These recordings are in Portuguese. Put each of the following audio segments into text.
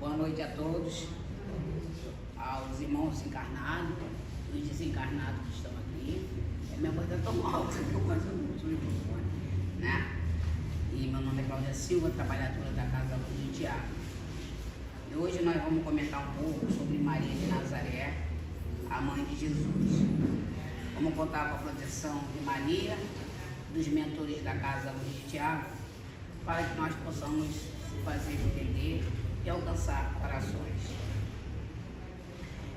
Boa noite a todos, aos irmãos encarnados, os desencarnados que estão aqui. Minha voz está tão alta que eu quase não uso o microfone, né? E meu nome é Cláudia Silva, trabalhadora da Casa Luz de Tiago. E hoje nós vamos comentar um pouco sobre Maria de Nazaré, a mãe de Jesus. Vamos contar com a proteção de Maria, dos mentores da Casa Luz de Tiago, para que nós possamos fazer entender e alcançar corações.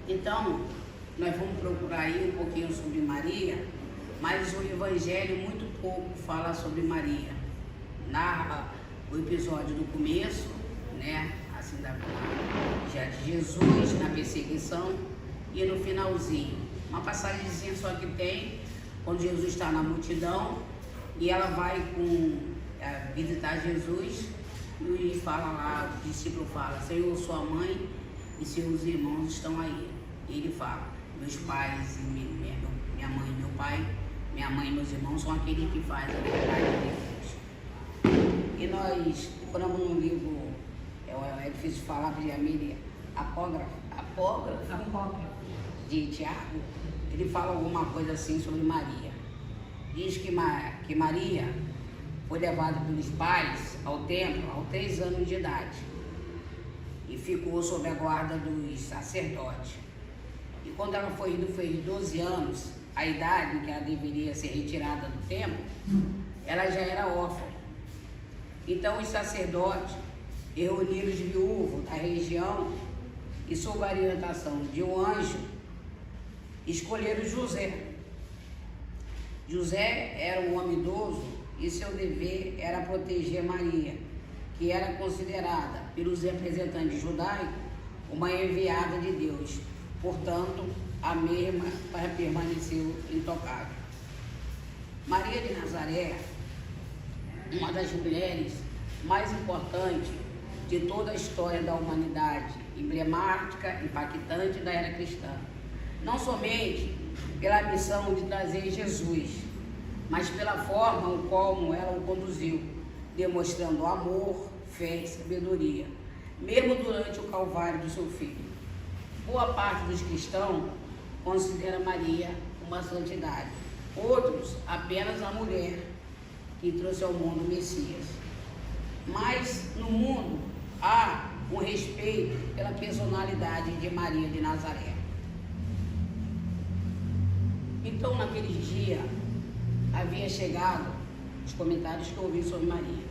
Então, nós vamos procurar aí um pouquinho sobre Maria, mas o Evangelho muito pouco fala sobre Maria. Narra o episódio do começo, né, assim, já de Jesus na perseguição, e no finalzinho, uma passagemzinha só que tem, quando Jesus está na multidão, e ela vai visitar Jesus, e fala lá, o discípulo fala: Senhor, sua mãe e seus irmãos estão aí. E ele fala: meus pais, minha mãe e meu pai, minha mãe e meus irmãos são aqueles que fazem a vontade de Deus. E nós procuramos num livro, é difícil falar, porque a Miriam, apógrafo de Tiago, ele fala alguma coisa assim sobre Maria. Diz que Maria foi levada pelos pais ao templo aos 3 anos de idade e ficou sob a guarda dos sacerdotes. E quando ela fez 12 anos, a idade em que ela deveria ser retirada do templo, ela já era órfã. Então os sacerdotes reuniram os viúvos da região e, sob a orientação de um anjo, escolheram José. José era um homem idoso e seu dever era proteger Maria, que era considerada pelos representantes judaicos uma enviada de Deus. Portanto, a mesma permaneceu intocável. Maria de Nazaré, uma das mulheres mais importantes de toda a história da humanidade, emblemática, impactante da era cristã. Não somente pela missão de trazer Jesus, mas pela forma como ela o conduziu, demonstrando amor, fé e sabedoria, mesmo durante o calvário do seu filho. Boa parte dos cristãos considera Maria uma santidade, outros apenas a mulher que trouxe ao mundo o Messias. Mas no mundo há um respeito pela personalidade de Maria de Nazaré. Então, naqueles dias, havia chegado os comentários que eu ouvi sobre Maria.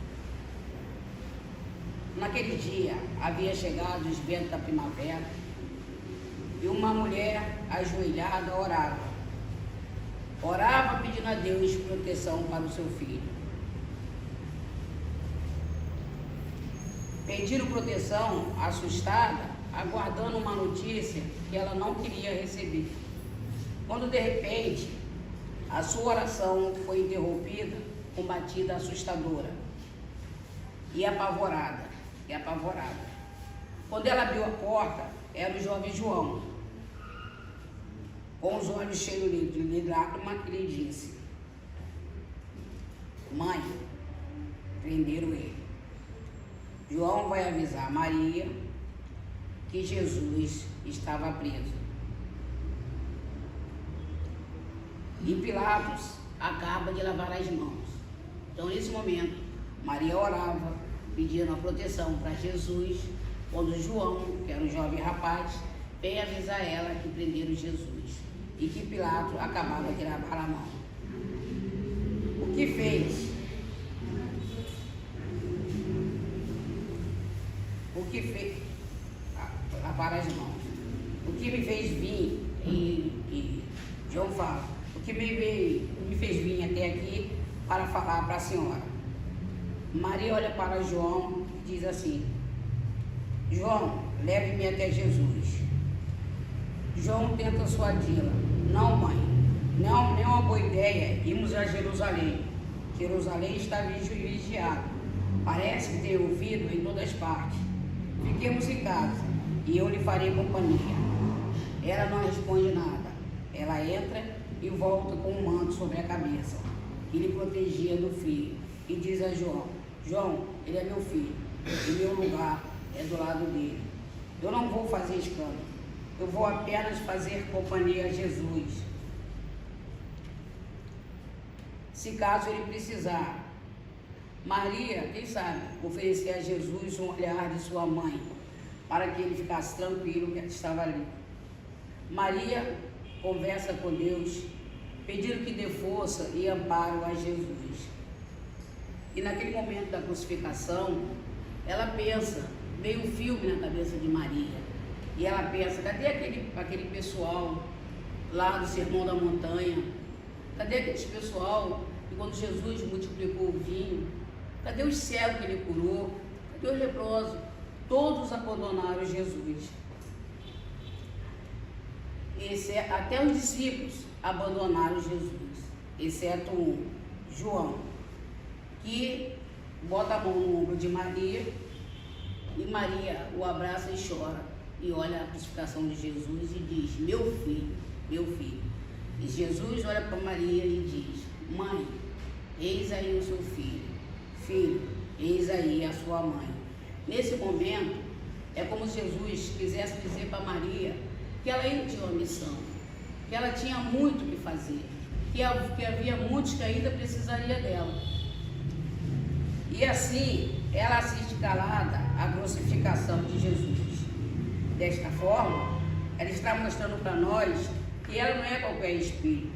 Naquele dia, havia chegado os ventos da primavera e uma mulher ajoelhada orava. Orava pedindo a Deus proteção para o seu filho. Pedindo proteção, assustada, aguardando uma notícia que ela não queria receber. Quando de repente a sua oração foi interrompida com batida assustadora e apavorada. Quando ela abriu a porta, era o jovem João, com os olhos cheios de lágrimas, que lhe disse: mãe, prenderam ele. João vai avisar Maria que Jesus estava preso. E Pilatos acaba de lavar as mãos. Então, nesse momento, Maria orava, pedindo a proteção para Jesus, quando João, que era um jovem rapaz, veio avisar ela que prenderam Jesus e que Pilatos acabava de lavar a mão. O que fez? Lavar as mãos. O que me fez vir, e João fala, o que me fez vir até aqui para falar para a senhora. Maria olha para João e diz assim: João, leve-me até Jesus. João tenta suadi-la: não, mãe, não é uma boa ideia irmos a Jerusalém. Jerusalém está vigiada. Parece que tem ouvido em todas partes. Fiquemos em casa e eu lhe farei companhia. Ela não responde nada. Ela entra e volta com um manto sobre a cabeça, que lhe protegia do frio, e diz a João: João, ele é meu filho, e meu lugar é do lado dele. Eu não vou fazer escândalo. Eu vou apenas fazer companhia a Jesus, se caso ele precisar. Maria, quem sabe, oferecer a Jesus um olhar de sua mãe, para que ele ficasse tranquilo que ela estava ali. Maria conversa com Deus, pedindo que dê força e amparo a Jesus. E naquele momento da crucificação, ela pensa, veio um filme na cabeça de Maria, e ela pensa, cadê aquele pessoal lá do Sermão da Montanha? Cadê aquele pessoal que quando Jesus multiplicou o vinho? Cadê os cegos que ele curou? Cadê os leprosos? Todos abandonaram Jesus. Até os discípulos abandonaram Jesus, exceto um, João, que bota a mão no ombro de Maria, e Maria o abraça e chora, e olha a crucificação de Jesus e diz, meu filho, meu filho. E Jesus olha para Maria e diz, mãe, eis aí o seu filho, filho, eis aí a sua mãe. Nesse momento, é como se Jesus quisesse dizer para Maria que ela ainda tinha uma missão, que ela tinha muito o que fazer, que havia muitos que ainda precisaria dela. E assim, ela assiste calada à crucificação de Jesus. Desta forma, ela está mostrando para nós que ela não é qualquer espírito,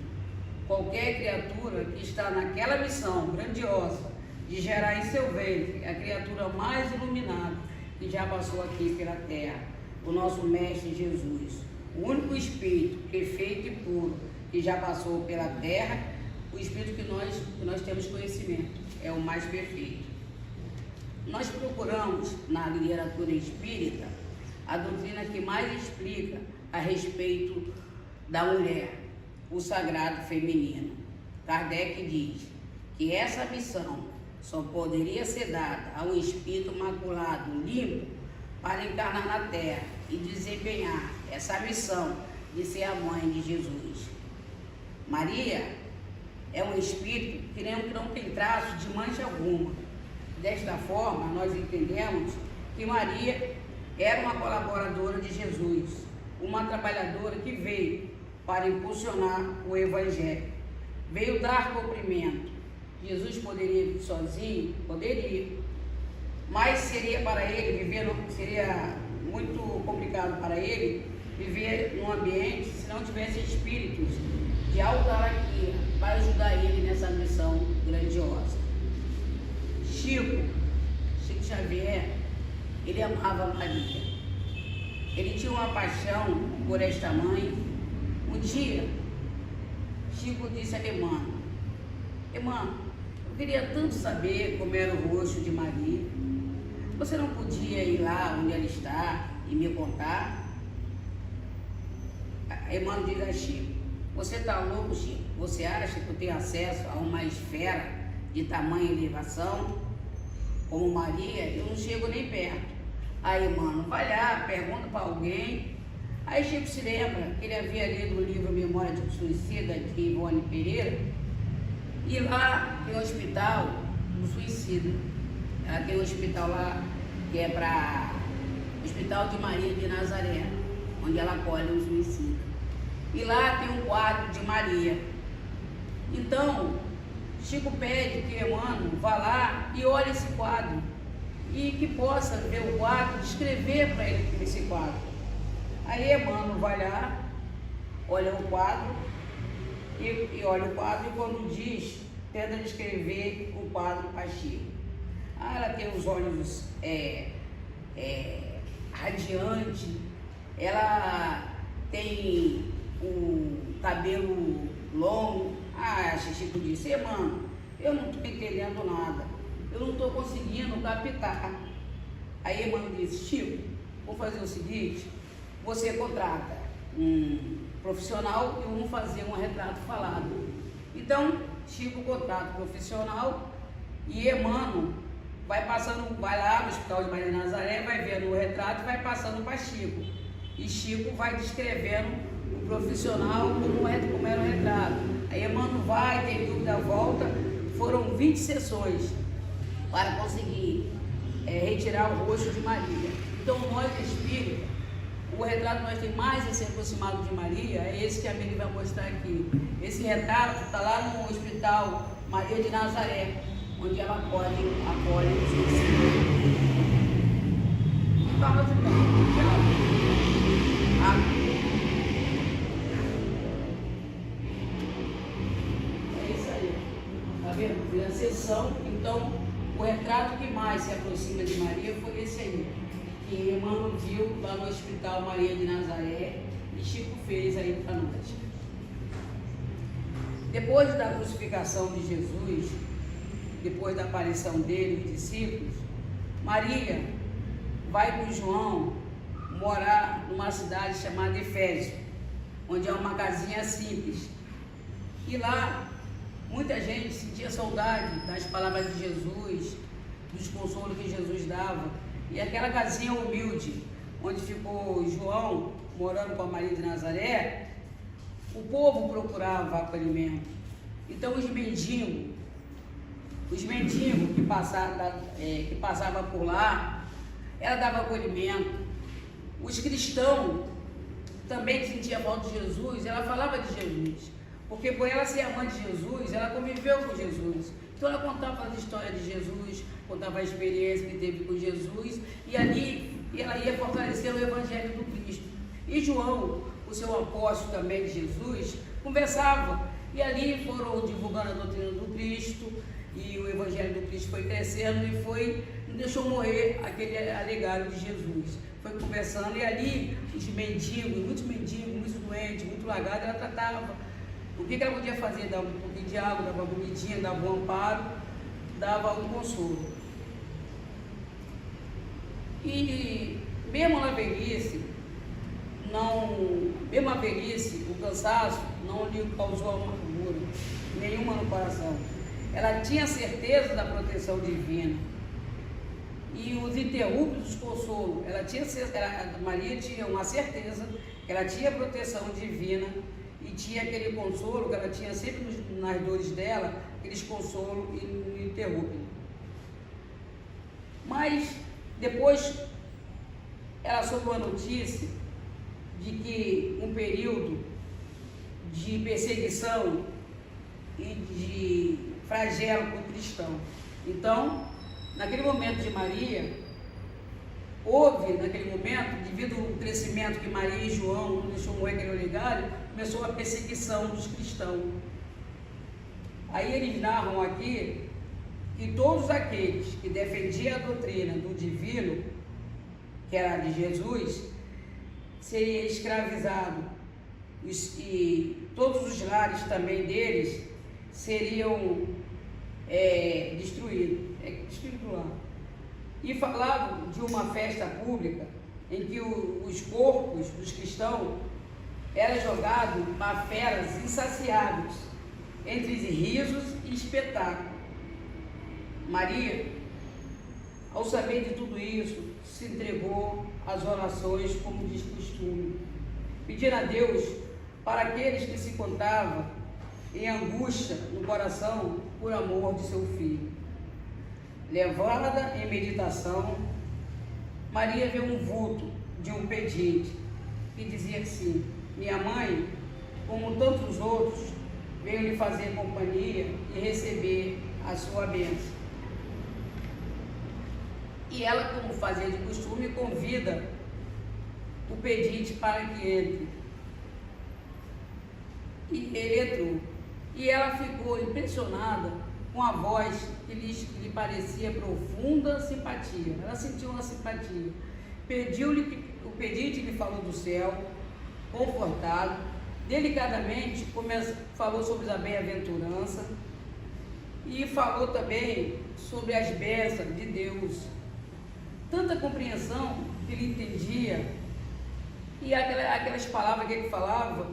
qualquer criatura que está naquela missão grandiosa de gerar em seu ventre a criatura mais iluminada que já passou aqui pela terra, o nosso Mestre Jesus, o único Espírito perfeito e puro que já passou pela terra, o Espírito que nós temos conhecimento, é o mais perfeito. Nós procuramos na literatura espírita a doutrina que mais explica a respeito da mulher, o sagrado feminino. Kardec diz que essa missão só poderia ser dada a um espírito maculado, limpo, para encarnar na terra e desempenhar essa missão de ser a mãe de Jesus. Maria é um espírito que não tem traço de mancha alguma. Desta forma, nós entendemos que Maria era uma colaboradora de Jesus, uma trabalhadora que veio para impulsionar o Evangelho, veio dar cumprimento. Jesus poderia vir sozinho? Poderia, mas seria muito complicado para ele viver num ambiente se não tivesse espíritos de alta hierarquia para ajudar ele nessa missão grandiosa. Chico Xavier, ele amava Maria. Ele tinha uma paixão por esta mãe. Um dia, Chico disse a Emmanuel, eu queria tanto saber como era o rosto de Maria. Você não podia ir lá onde ela está e me contar? Emmanuel diz a Chico, você está louco, Chico? Você acha que eu tenho acesso a uma esfera de tamanha elevação como Maria? Eu não chego nem perto. Aí, Emmanuel, vai lá, pergunta para alguém. Aí Chico se lembra que ele havia lido o livro Memória de um Suicida, de Ivone Pereira, e lá tem um hospital do suicida. Ela tem um hospital lá que é para o Hospital de Maria de Nazaré, onde ela acolhe um suicida. E lá tem um quadro de Maria. Então, Chico pede que Emmanuel vá lá e olhe esse quadro, e que possa ver o quadro, descrever para ele esse quadro. Aí Emmanuel vai lá, olha o quadro, e olha o quadro, e quando diz, tenta descrever o quadro para Chico. Ela tem os olhos radiantes, ela tem o cabelo longo. Chico disse, Emmanuel, eu não estou entendendo nada, eu não estou conseguindo captar. Aí Emmanuel disse, Chico, vou fazer o seguinte, você contrata um profissional e vamos fazer um retrato falado. Então, Chico contrata o profissional e Emmanuel vai lá no Hospital de Maria de Nazaré, vai vendo o retrato e vai passando para Chico. E Chico vai descrevendo o profissional como era o retrato. Aí Emmanuel vai, tem dúvida, volta. Foram 20 sessões para conseguir retirar o rosto de Maria. Então nós espíritas, o retrato que nós temos mais a ser aproximado de Maria é esse que a Meli vai mostrar aqui. Esse retrato está lá no Hospital Maria de Nazaré, onde ela acolhe os discípulos. Fala também. É isso aí. Está vendo? Foi a sessão. Então, o retrato que mais se aproxima de Maria foi esse aí, que Emmanuel viu lá no Hospital Maria de Nazaré e Chico fez aí para nós. Depois da crucificação de Jesus, depois da aparição dele, os discípulos, Maria vai com João morar numa cidade chamada Efésio, onde é uma casinha simples. E lá, muita gente sentia saudade das palavras de Jesus, dos consolos que Jesus dava. E aquela casinha humilde, onde ficou João, morando com a Maria de Nazaré, o povo procurava acolhimento. Então os mendigos que passavam por lá, ela dava acolhimento. Os cristãos também sentiam falta de Jesus, ela falava de Jesus. Porque por ela ser a mãe de Jesus, ela conviveu com Jesus. Então ela contava as histórias de Jesus, contava a experiência que teve com Jesus, e ali ela ia fortalecendo o Evangelho do Cristo. E João, o seu apóstolo também de Jesus, conversava, e ali foram divulgando a doutrina do Cristo, e o Evangelho do Cristo foi crescendo e não deixou morrer aquele legado de Jesus. Foi conversando, e ali os mendigos, muitos doentes, muito lagados, ela tratava. O que ela podia fazer? Dava um pouquinho de água, dava uma comidinha, dava um amparo, dava um consolo. E mesmo na velhice, o cansaço não lhe causou amargura nenhuma no coração. Ela tinha certeza da proteção divina. E os interruptos dos consolos, Maria tinha uma certeza que ela tinha proteção divina e tinha aquele consolo que ela tinha sempre nas dores dela, aqueles consolos ininterruptos. Mas depois ela soube a notícia de que um período de perseguição e de flagelo com o cristão. Então, naquele momento de Maria, devido ao crescimento que Maria e João não deixou morrer aquele olegário, começou a perseguição dos cristãos. Aí eles narram aqui que todos aqueles que defendiam a doutrina do divino, que era de Jesus, seria escravizado, e todos os lares também deles seriam destruídos por lá. E falavam de uma festa pública em que os corpos dos cristãos eram jogados para feras insaciáveis, entre risos e espetáculos. Maria, ao saber de tudo isso, se entregou às orações como diz costume, pedindo a Deus para aqueles que se encontravam em angústia no coração por amor de seu filho. Levada em meditação, Maria viu um vulto de um pedinte que dizia assim: minha mãe, como tantos outros, veio lhe fazer companhia e receber a sua bênção. E ela, como fazia de costume, convida o pedinte para que entre. E ele entrou. E ela ficou impressionada com a voz que lhe parecia profunda simpatia. Ela sentiu uma simpatia. O pedinte lhe falou do céu, confortado, delicadamente falou sobre a bem-aventurança e falou também sobre as bênçãos de Deus. Tanta compreensão que ele entendia, e aquelas palavras que ele falava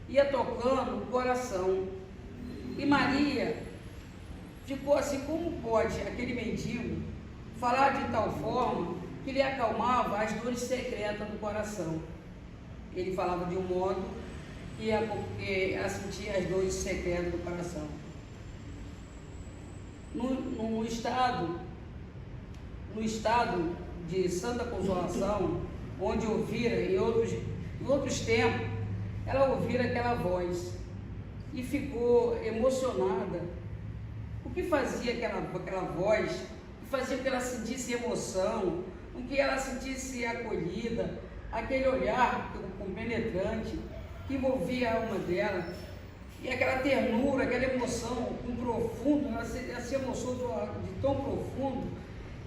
ia tocando o coração. E Maria ficou assim: como pode aquele mendigo falar de tal forma que lhe acalmava as dores secretas do coração? Ele falava de um modo que ela sentia as dores secretas do coração. No estado no estado de santa consolação, onde ouvira em outros tempos, ela ouvira aquela voz e ficou emocionada. O que fazia aquela voz, o que fazia com que ela sentisse emoção, com que ela sentisse acolhida, aquele olhar penetrante que envolvia a alma dela, e aquela ternura, aquela emoção com profundo, ela se emocionou de tão profundo,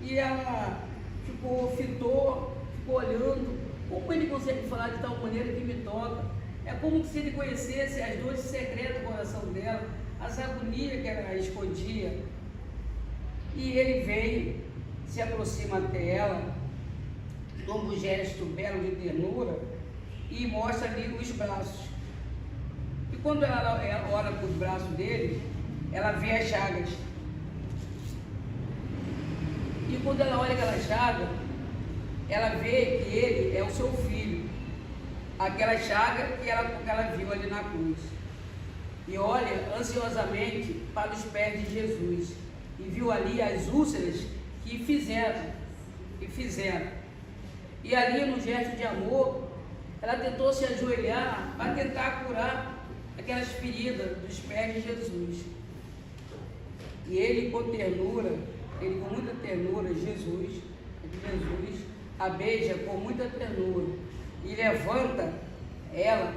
e ela ficou olhando. Como ele consegue falar de tal maneira que me toca? É como se ele conhecesse as dores secretas do coração dela, as agonias que ela escondia. E ele vem, se aproxima até ela, toma um gesto belo de ternura e mostra ali os braços. E quando ela olha para os braços dele, ela vê as chagas. E quando ela olha aquela chaga, ela vê que ele é o seu filho. Aquela chaga que ela viu ali na cruz. E olha ansiosamente para os pés de Jesus. E viu ali as úlceras que fizeram. E ali, no gesto de amor, ela tentou se ajoelhar para tentar curar aquelas feridas dos pés de Jesus. E ele com muita ternura, Jesus a beija com muita ternura e levanta ela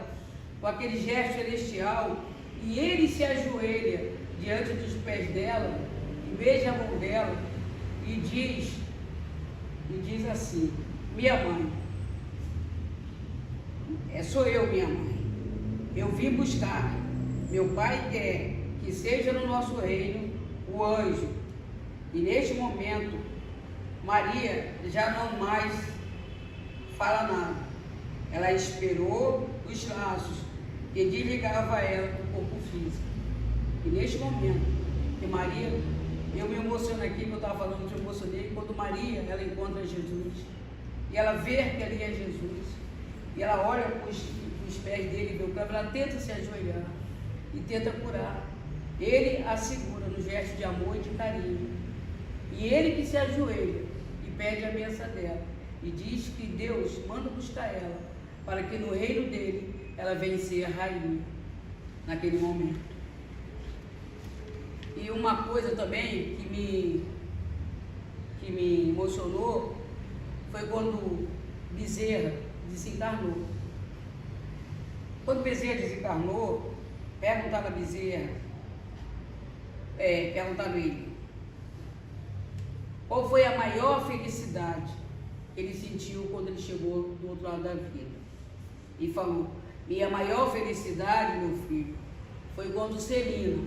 com aquele gesto celestial, e ele se ajoelha diante dos pés dela e beija a mão dela e diz assim: minha mãe, sou eu, minha mãe, eu vim buscar. Meu pai quer que seja no nosso reino o anjo. E neste momento Maria já não mais fala nada. Ela esperou os laços que desligavam ela do corpo físico. E neste momento que Maria, eu me emociono aqui, que eu estava falando, eu me emocionei, quando Maria, ela encontra Jesus, e ela vê que ali é Jesus, e ela olha para os pés dele, vê o câmbio, ela tenta se ajoelhar e tenta curar. Ele a segura no gesto de amor e de carinho. E ele que se ajoelha e pede a benção dela. E diz que Deus manda buscar ela, para que no reino dele ela venha ser rainha, naquele momento. E uma coisa também que me emocionou foi quando Bezerra desencarnou. Quando Bezerra desencarnou, perguntaram a Bezerra, perguntaram ele, qual foi a maior felicidade que ele sentiu quando ele chegou do outro lado da vida? E falou: minha maior felicidade, meu filho, foi quando Celina,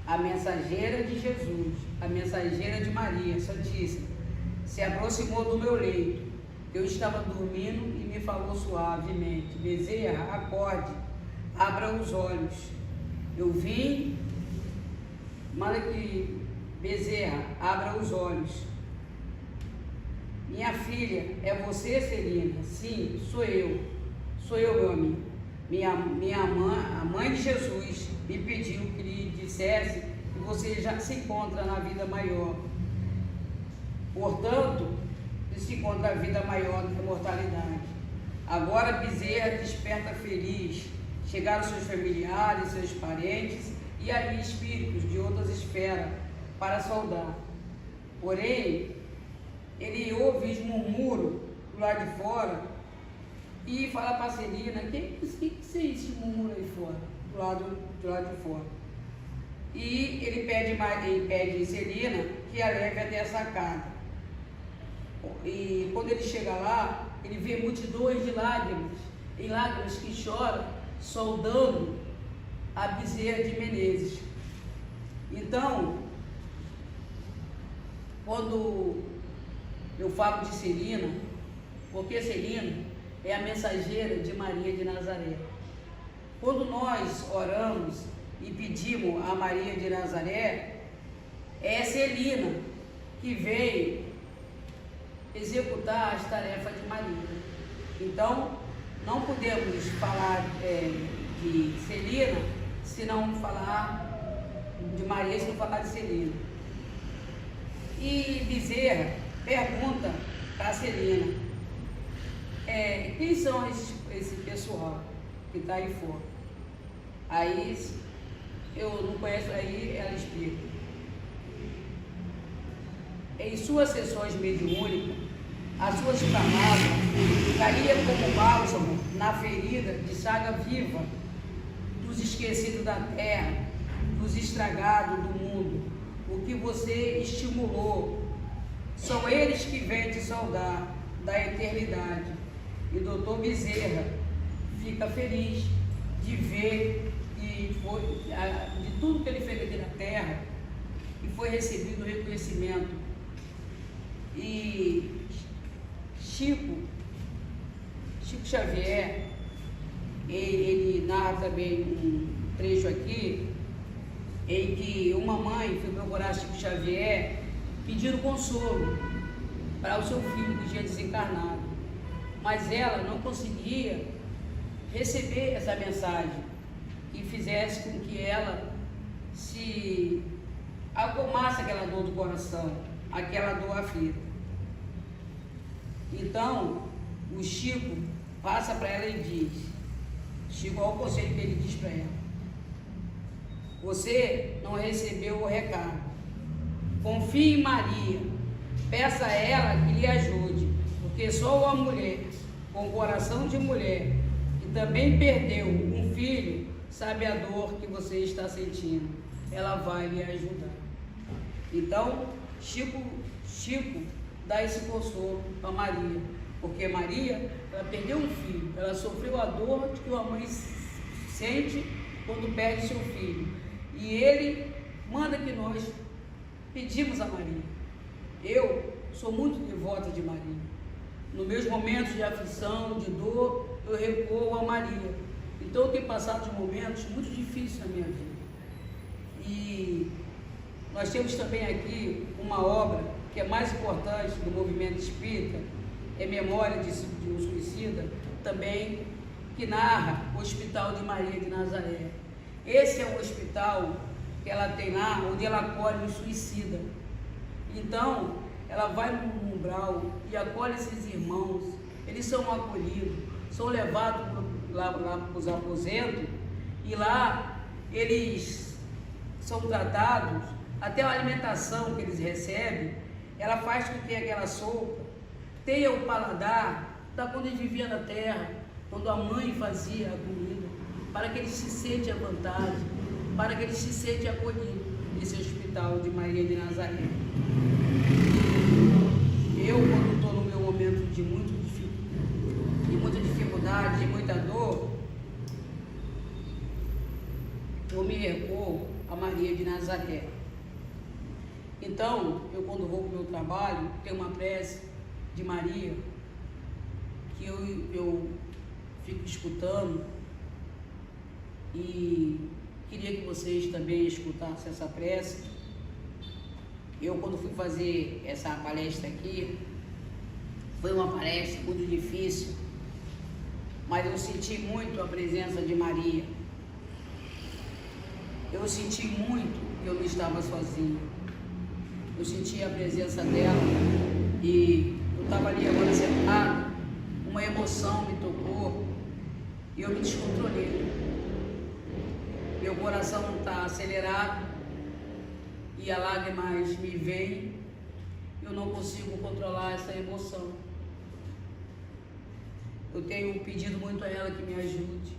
a mensageira de Jesus, a mensageira de Maria Santíssima, se aproximou do meu leito. Eu estava dormindo e me falou suavemente: Bezerra, acorde, abra os olhos. Eu vim, manda que Bezerra, abra os olhos. Minha filha, é você, Celina? Sim, sou eu, meu amigo. Minha mãe, a mãe de Jesus, me pediu que lhe dissesse que você já se encontra na vida maior. Portanto, se encontra a vida maior da imortalidade. Agora Bezerra desperta feliz. Chegaram seus familiares, seus parentes e ali espíritos de outras esferas para saudar. Porém, ele ouve os murmúrios do lado de fora e fala para a Celina: que é esse murmúrio aí fora, do lado de fora? E ele pede Celina que a leve até a sacada. E quando ele chega lá, ele vê multidões de lágrimas que choram, saudando a Bezerra de Menezes. Então, quando eu falo de Celina, porque Celina é a mensageira de Maria de Nazaré. Quando nós oramos e pedimos a Maria de Nazaré, é Celina que veio executar as tarefas de Maria. Então, não podemos falar de Celina se não falar de Maria, se não falar de Celina. E Bezerra, pergunta para a Celina, quem são esse pessoal que está aí fora? Aí, eu não conheço, aí ela explica. Em suas sessões mediúnicas, as suas palavras caíam como bálsamo na ferida de saga viva dos esquecidos da terra, dos estragados do mundo. O que você estimulou são eles que vêm te saudar da eternidade. E o Dr. Bezerra fica feliz de ver que foi, de tudo que ele fez aqui na terra, e foi recebido o reconhecimento. E Chico Xavier, ele narra também um trecho aqui, em que uma mãe foi procurar Chico Xavier pedindo consolo para o seu filho que tinha desencarnado, mas ela não conseguia receber essa mensagem que fizesse com que ela se acalmasse aquela dor do coração, aquela dor aflita. Então, o Chico passa para ela e diz, Chico, olha o conselho que ele diz para ela: você não recebeu o recado, confie em Maria, peça a ela que lhe ajude, porque só uma mulher com coração de mulher, que também perdeu um filho, sabe a dor que você está sentindo, ela vai lhe ajudar. Então, Chico dá esse consolo para Maria, porque Maria, ela perdeu um filho, ela sofreu a dor que uma mãe sente quando perde seu filho, e ele manda que nós pedimos a Maria. Eu sou muito devota de Maria. Nos meus momentos de aflição, de dor, eu recorro a Maria. Então eu tenho passado momentos muito difíceis na minha vida. E nós temos também aqui uma obra que é mais importante do movimento espírita, é Memória de um Suicida, também, que narra o Hospital de Maria de Nazaré. Esse é o hospital que ela tem lá, onde ela acolhe o suicida. Então, ela vai no umbral e acolhe esses irmãos, eles são acolhidos, são levados lá para os aposentos, e lá eles são tratados, até a alimentação que eles recebem, ela faz com que aquela sopa tenha o paladar da quando eles viviam na terra, quando a mãe fazia a comida, para que eles se sentem à vontade, para que eles se sentem acolhidos nesse hospital de Maria de Nazaré. Eu, quando estou no meu momento de muita dificuldade, de muita dor, eu me recorro a Maria de Nazaré. Então, eu quando vou para o meu trabalho, tenho uma prece de Maria, que eu fico escutando, e queria que vocês também escutassem essa prece. Eu, quando fui fazer essa palestra aqui, foi uma palestra muito difícil, mas eu senti muito a presença de Maria. Eu senti muito que eu não estava sozinha. Eu senti a presença dela e eu estava ali agora sentado, uma emoção me tocou e eu me descontrolei. Meu coração está acelerado e as lágrimas me vêm, eu não consigo controlar essa emoção. Eu tenho pedido muito a ela que me ajude,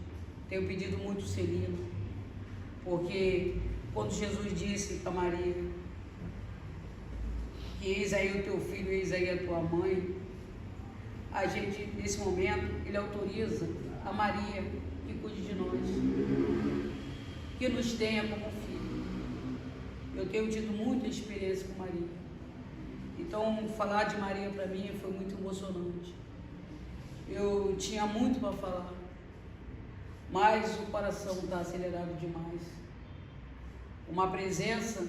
tenho pedido muito Celina, porque quando Jesus disse para Maria que eis aí o teu filho, eis aí a tua mãe, a gente, nesse momento, ele autoriza a Maria que cuide de nós, que nos tenha como filho. Eu tenho tido muita experiência com Maria, então falar de Maria para mim foi muito emocionante. Eu tinha muito para falar, mas o coração está acelerado demais. Uma presença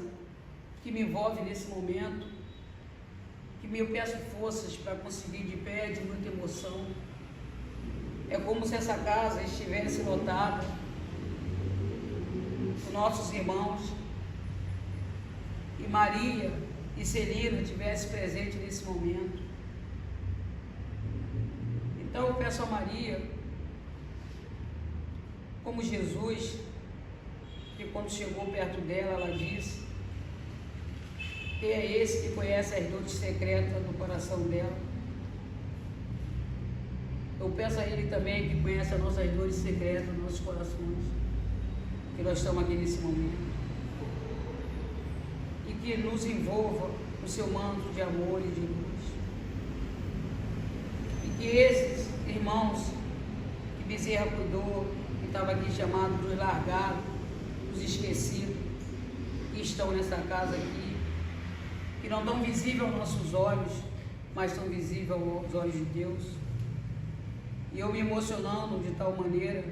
que me envolve nesse momento, que eu peço forças para conseguir de pé, de muita emoção. É como se essa casa estivesse lotada com nossos irmãos, e Maria e Celina estivesse presente nesse momento. Então eu peço a Maria, como Jesus, que quando chegou perto dela, ela disse: quem é esse que conhece as dores secretas do coração dela? Eu peço a Ele também, que conhece as nossas dores secretas dos nossos corações, que nós estamos aqui nesse momento, e que nos envolva no seu manto de amor e de luz. E que esses irmãos que Bezerra cuidou, que estava aqui chamado dos largados, dos esquecidos, que estão nessa casa aqui, que não estão visíveis aos nossos olhos, mas estão visíveis aos olhos de Deus. E eu me emocionando de tal maneira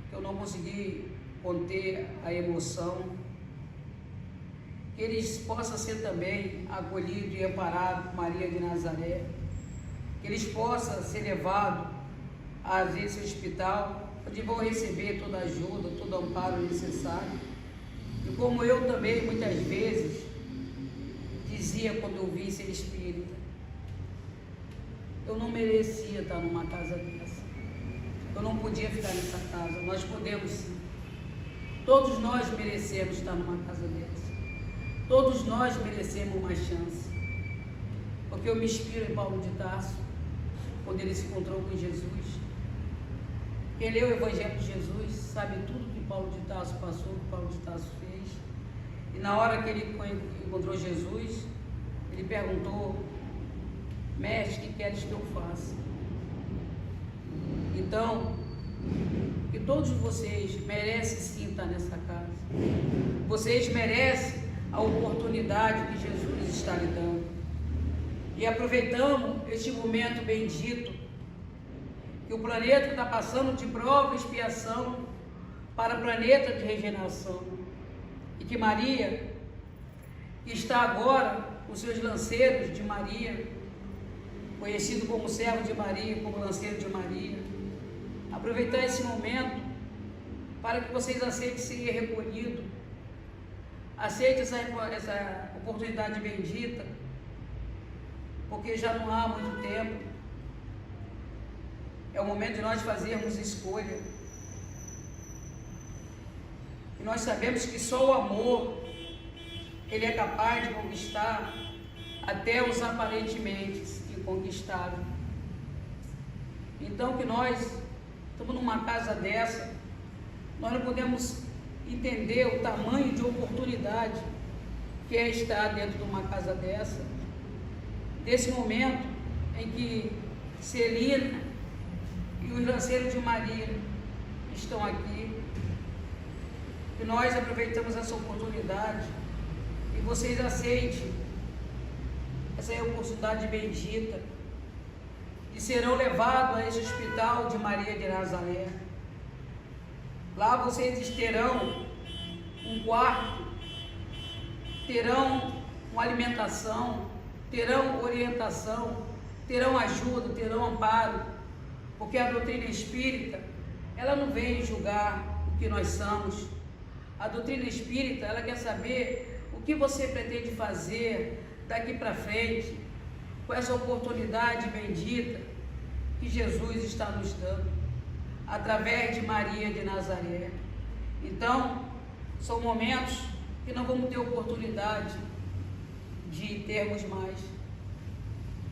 que eu não consegui conter a emoção, que eles possam ser também acolhidos e amparados por Maria de Nazaré, que eles possam ser levados a esse hospital, onde vão receber toda a ajuda, todo o amparo necessário. E como eu também, muitas vezes, dizia quando eu vi ser espírita, eu não merecia estar numa casa dessa. Eu não podia ficar nessa casa. Nós podemos sim. Todos nós merecemos estar numa casa dessa. Todos nós merecemos uma chance. Porque eu me inspiro em Paulo de Tarso, quando ele se encontrou com Jesus. Quem leu o Evangelho de Jesus sabe tudo que Paulo de Tarso passou, que Paulo de Tarso fez. E na hora que ele encontrou Jesus, ele perguntou: mestre, o que queres que eu faça? Então, que todos vocês merecem sim estar nessa casa. Vocês merecem a oportunidade que Jesus está lhe dando. E aproveitamos este momento bendito, que o planeta está passando de prova e expiação para planeta de regeneração. E que Maria, que está agora com seus lanceiros de Maria, conhecido como servo de Maria, como lanceiro de Maria, aproveitar esse momento para que vocês aceitem ser recolhidos, aceitem essa oportunidade bendita, porque já não há muito tempo. É o momento de nós fazermos escolha. E nós sabemos que só o amor, ele é capaz de conquistar até os aparentemente inconquistáveis. Então que nós estamos numa casa dessa, nós não podemos entender o tamanho de oportunidade que é estar dentro de uma casa dessa, desse momento em que Celina e os lanceiros de Maria estão aqui, e nós aproveitamos essa oportunidade, e vocês aceitem essa oportunidade bendita, e serão levados a esse hospital de Maria de Nazaré. Lá vocês terão um quarto, terão uma alimentação, terão orientação, terão ajuda, terão amparo, porque a doutrina espírita, ela não vem julgar o que nós somos. A doutrina espírita, ela quer saber o que você pretende fazer daqui para frente, com essa oportunidade bendita que Jesus está nos dando, através de Maria de Nazaré. Então, são momentos que não vamos ter oportunidade de termos mais,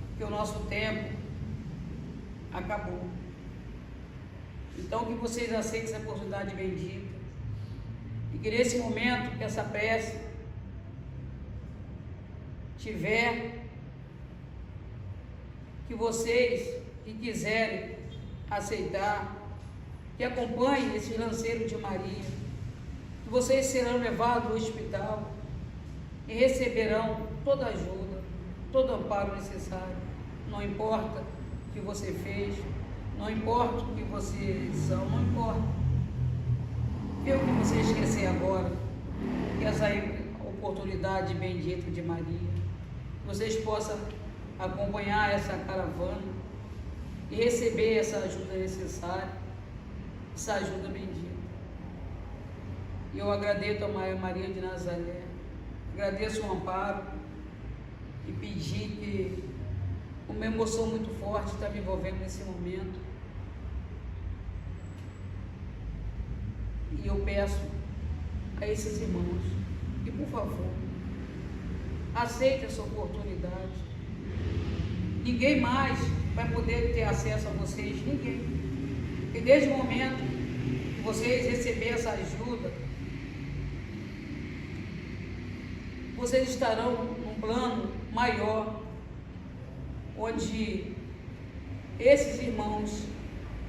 porque o nosso tempo acabou. Então, que vocês aceitem essa oportunidade bendita, e que nesse momento que essa prece tiver, que vocês que quiserem aceitar, que acompanhem esse lanceiro de Maria, que vocês serão levados ao hospital e receberão toda ajuda, todo amparo necessário. Não importa o que você fez, não importa o que vocês são, não importa. Vê o que você esquecer agora, que essa oportunidade bendita de Maria, vocês possam acompanhar essa caravana e receber essa ajuda necessária, essa ajuda bendita. E eu agradeço a Maria de Nazaré, agradeço o amparo e pedir que uma emoção muito forte está me envolvendo nesse momento. E eu peço a esses irmãos que, por favor, aceitem essa oportunidade. Ninguém mais vai poder ter acesso a vocês, ninguém. E desde o momento que vocês receberem essa ajuda, vocês estarão num plano maior, onde esses irmãos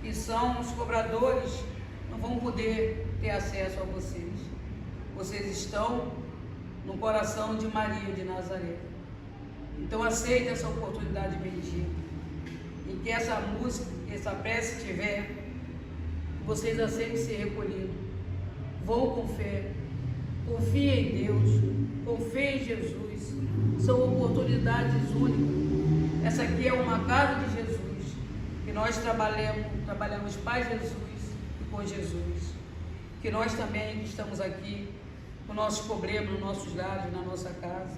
que são os cobradores não vão poder ter acesso a vocês. Vocês estão no coração de Maria de Nazaré. Então aceite essa oportunidade bendita. E que essa música, que essa prece tiver, vocês aceitem ser recolhidos. Vão com fé. Confiem em Deus. Confiem em Jesus. São oportunidades únicas. Essa aqui é uma casa de Jesus. Que nós trabalhamos para Jesus e com Jesus. Que nós também que estamos aqui com nossos problemas, nos nossos lares, na nossa casa,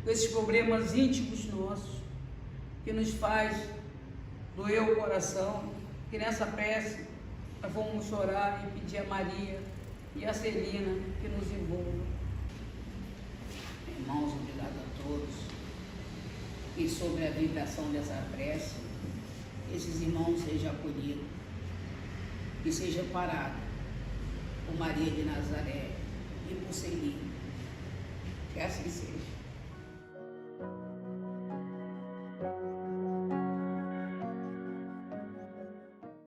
com esses problemas íntimos nossos, que nos faz doer o coração, que nessa prece nós vamos chorar e pedir a Maria e a Celina que nos envolvam. Irmãos, obrigado a todos. E sobre a vibração dessa prece, esses irmãos sejam acolhidos e sejam parados por Maria de Nazaré e por Celina. Que assim seja.